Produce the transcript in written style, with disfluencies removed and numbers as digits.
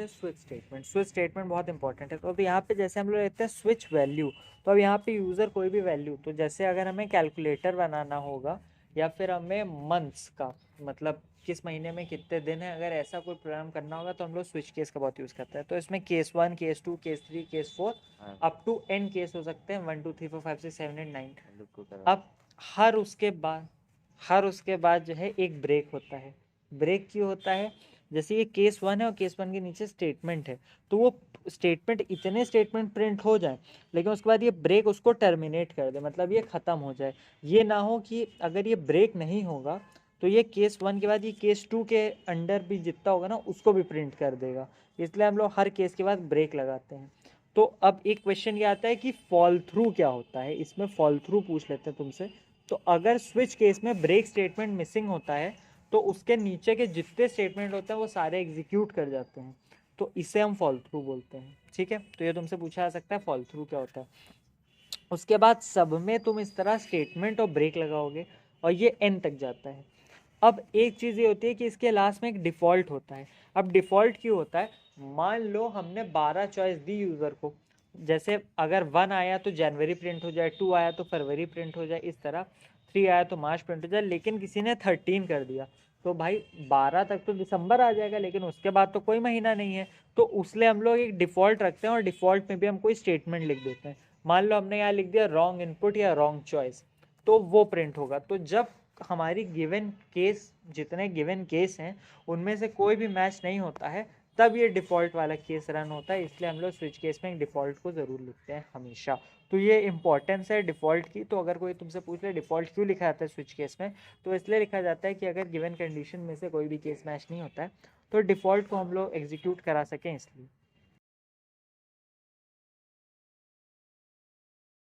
हैं switch statement. Switch statement बहुत important है। तो अब यहाँ पे जैसे हम लोग लेते हैं स्विच वैल्यू, तो अब यहाँ पे यूज़र कोई भी वैल्यू, तो जैसे अगर हमें कैलकुलेटर बनाना होगा या फिर हमें मंथ्स का मतलब किस महीने में कितने दिन है, अगर ऐसा कोई प्रोग्राम करना होगा तो हम लोग स्विच केस का बहुत यूज़ करते हैं। तो इसमें case 1, case 2, case 3, case 4 up to n case हो सकते हैं, 1 2 3 4 5 6 7 8 9। अब हर उसके बाद जो है एक ब्रेक होता है। ब्रेक क्यों होता है? जैसे ये केस 1 है और केस 1 के नीचे स्टेटमेंट है, तो वो स्टेटमेंट इतने स्टेटमेंट प्रिंट हो जाए लेकिन उसके बाद ये ब्रेक उसको टर्मिनेट कर दे, मतलब ये ख़त्म हो जाए। ये ना हो कि अगर ये ब्रेक नहीं होगा तो ये केस 1 के बाद ये केस 2 के अंडर भी जितना होगा ना उसको भी प्रिंट कर देगा। इसलिए हम लोग हर केस के बाद ब्रेक लगाते हैं। तो अब एक क्वेश्चन ये आता है कि फॉल थ्रू क्या होता है, इसमें फॉल थ्रू पूछ लेते हैं तुमसे। तो अगर स्विच केस में ब्रेक स्टेटमेंट मिसिंग होता है तो उसके नीचे के जितने स्टेटमेंट होते हैं वो सारे एग्जीक्यूट कर जाते हैं, तो इसे हम फॉल थ्रू बोलते हैं। ठीक है, तो ये तुमसे पूछा जा सकता है फॉल थ्रू क्या होता है। उसके बाद सब में तुम इस तरह स्टेटमेंट और ब्रेक लगाओगे और ये एन तक जाता है। अब एक चीज़ ये होती है कि इसके लास्ट में एक डिफ़ॉल्ट होता है। अब डिफ़ॉल्ट क्यों होता है? मान लो हमने 12 चॉइस दी यूज़र को, जैसे अगर 1 आया तो जनवरी प्रिंट हो जाए, 2 आया तो फरवरी प्रिंट हो जाए, इस तरह 3 आया तो मार्च प्रिंट हो जाए, लेकिन किसी ने 13 कर दिया तो भाई 12 तक तो दिसंबर आ जाएगा लेकिन उसके बाद तो कोई महीना नहीं है। तो उसलिए हम लोग एक डिफ़ॉल्ट रखते हैं और डिफ़ॉल्ट में भी हम कोई स्टेटमेंट लिख देते हैं। मान लो हमने यहाँ लिख दिया रॉन्ग इनपुट या रॉन्ग चॉइस, तो वो प्रिंट होगा। तो जब हमारी गिवन केस, जितने गिवन केस हैं उनमें से कोई भी मैच नहीं होता है, तब ये डिफ़ॉल्ट वाला केस रन होता है। इसलिए हम लोग स्विच केस में एक डिफ़ॉल्ट को ज़रूर लिखते हैं हमेशा। तो ये इंपॉर्टेंस है डिफ़ॉल्ट की। तो अगर कोई तुमसे पूछ ले डिफ़ॉल्ट क्यों लिखा जाता है स्विच केस में, तो इसलिए लिखा जाता है कि अगर गिवन कंडीशन में से कोई भी केस मैच नहीं होता है तो डिफ़ॉल्ट को हम लोग एग्जीक्यूट करा सकें इसलिए।